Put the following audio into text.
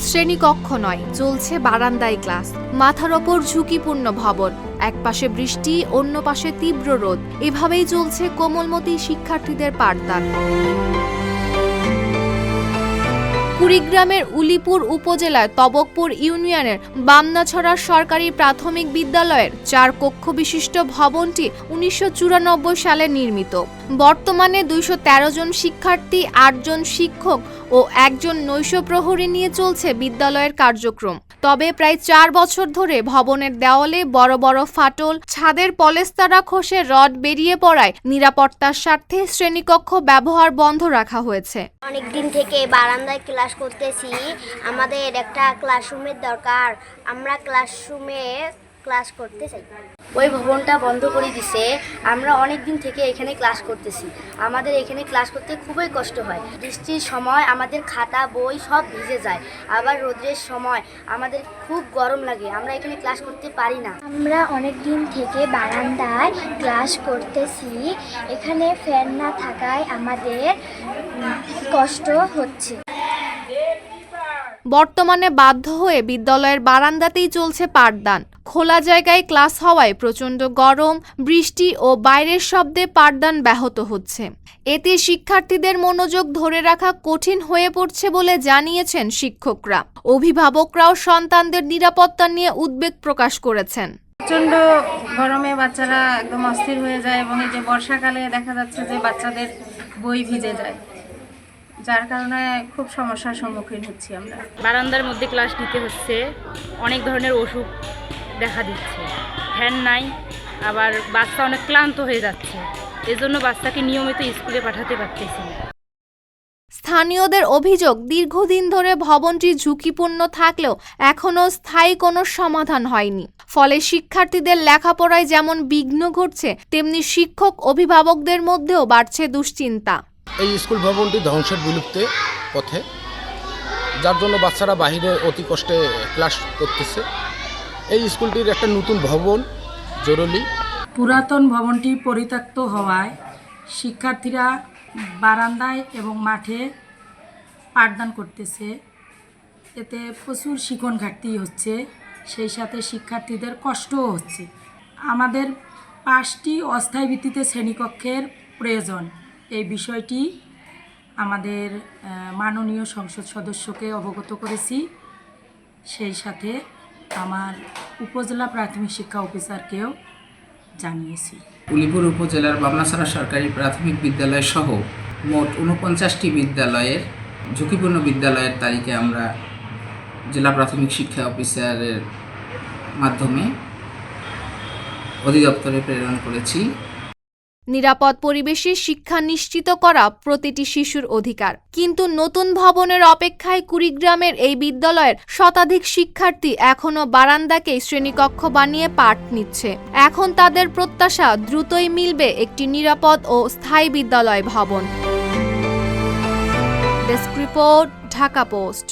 শ্রেণীকক্ষ নয়, চলছে বারান্দায় ক্লাস। মাথার ওপর ঝুঁকিপূর্ণ ভবন, এক পাশে বৃষ্টি, অন্য পাশে তীব্র রোদ। এভাবেই চলছে কোমলমতি শিক্ষার্থীদের পাঠদান। কুড়িগ্রামের উলিপুর উপজেলার তবকপুর ইউনিয়নের বামনাছড়া সরকারি প্রাথমিক বিদ্যালয়ের ৪ কক্ষ বিশিষ্ট ভবনটি ১৯৯৪ সালে নির্মিত। বর্তমানে ২১৩ জন শিক্ষার্থী, ৮ জন শিক্ষক ও ১ জন নৈশ প্রহরী নিয়ে চলছে বিদ্যালয়ের কার্যক্রম। তবে প্রায় ৪ বছর ধরে ভবনের দেওয়ালে বড় বড় ফাটল, ছাদের পলেস্তারা খসে রড বেরিয়ে পড়ায় নিরাপত্তার স্বার্থে শ্রেণীকক্ষ ব্যবহার বন্ধ রাখা হয়েছে। অনেকদিন থেকে বারান্দায় ক্লাস করতেছি, আমাদের একটা ক্লাসরুমের দরকার, আমরা ক্লাসরুমে ক্লাস করতে চাই। ওই ভবনটা বন্ধ করে দিছে। আমরা অনেক দিন থেকে এখানে ক্লাস করতেছি, আমাদের এখানে ক্লাস করতে খুবই কষ্ট হয়। বৃষ্টির সময় আমাদের খাতা বই সব ভিজে যায়, আবার রোদের সময় আমাদের খুব গরম লাগে, আমরা এখানে ক্লাস করতে পারি না। আমরা অনেক দিন থেকে বারান্দায় ক্লাস করতেছি, এখানে ফ্যান না থাকায় আমাদের কষ্ট হচ্ছে। বর্তমানে বাধ্য হয়ে বিদ্যালয়ের বারান্দাতেই চলছে পাঠদান। খোলা জায়গায় ক্লাস হওয়ায় প্রচণ্ড গরম, বৃষ্টি ও বাইরের শব্দে পাঠদান ব্যাহত হচ্ছে। এতে শিক্ষার্থীদের মনোযোগ ধরে রাখা কঠিন হয়ে পড়ছে বলে জানিয়েছেন শিক্ষকরা। অভিভাবকরাও সন্তানদের নিরাপত্তা নিয়ে উদ্বেগ প্রকাশ করেছেন। প্রচণ্ড গরমে বাচ্চারা একদম অস্থির হয়ে যায় এবং এই যে বর্ষাকালে দেখা যাচ্ছে যে বাচ্চাদের বই ভিজে যায়, যার কারণে খুব সমস্যার সম্মুখীন হচ্ছি আমরা। বারান্দার মধ্যে ক্লাস নিতে হচ্ছে, অনেক ধরনের অসুখ দেখা দিচ্ছে, ফ্যান নাই, আবার বাচ্চা অনেক ক্লান্ত হয়ে যাচ্ছে, এজন্য বাচ্চাকে নিয়মিত স্কুলে পাঠাতে পারতেছি না। স্থানীয়দের অভিযোগ, দীর্ঘদিন ধরে ভবনটি ঝুঁকিপূর্ণ থাকলেও এখনও স্থায়ী কোনো সমাধান হয়নি। ফলে শিক্ষার্থীদের লেখাপড়ায় যেমন বিঘ্ন ঘটছে, তেমনি শিক্ষক অভিভাবকদের মধ্যেও বাড়ছে দুশ্চিন্তা। এই স্কুল ভবনটি ধ্বংসের বিলুপ্তে পথে, যার জন্য বাচ্চারা বাহিরে অতি কষ্টে ক্লাস করতেছে। এই স্কুলটির একটা নতুন ভবন জরুরি। পুরাতন ভবনটি পরিত্যক্ত হওয়ায় শিক্ষার্থীরা বারান্দায় এবং মাঠে পাঠদান করতেছে, এতে প্রচুর শিক্ষণ ঘাটতি হচ্ছে, সেই সাথে শিক্ষার্থীদের কষ্টও হচ্ছে। আমাদের 5টি অস্থায়ী ভিত্তিতে শ্রেণীকক্ষের প্রয়োজন। এই বিষয়টি আমাদের মাননীয় সংসদ সদস্যকে অবগত করেছি, সেই সাথে আমার উপজেলা প্রাথমিক শিক্ষা অফিসারকেও জানিয়েছি। উলিপুর উপজেলার বামনাছড়া সরকারি প্রাথমিক বিদ্যালয় সহ মোট 49টি বিদ্যালয়ের ঝুঁকিপূর্ণ বিদ্যালয়ের তালিকা আমরা জেলা প্রাথমিক শিক্ষা অফিসারের মাধ্যমে অধিদপ্তরে প্রেরণ করেছি। নিরাপদ পরিবেশে শিক্ষা নিশ্চিত করা প্রতিটি শিশুর অধিকার। কিন্তু নতুন ভবনের অপেক্ষায় কুড়িগ্রামের এই বিদ্যালয়ের শতাধিক শিক্ষার্থী এখনো বারান্দাকেই শ্রেণীকক্ষ বানিয়ে পাঠ নিচ্ছে। এখন তাদের প্রত্যাশা, দ্রুতই মিলবে একটি নিরাপদ ও স্থায়ী বিদ্যালয় ভবন। Desk report, Dhaka post.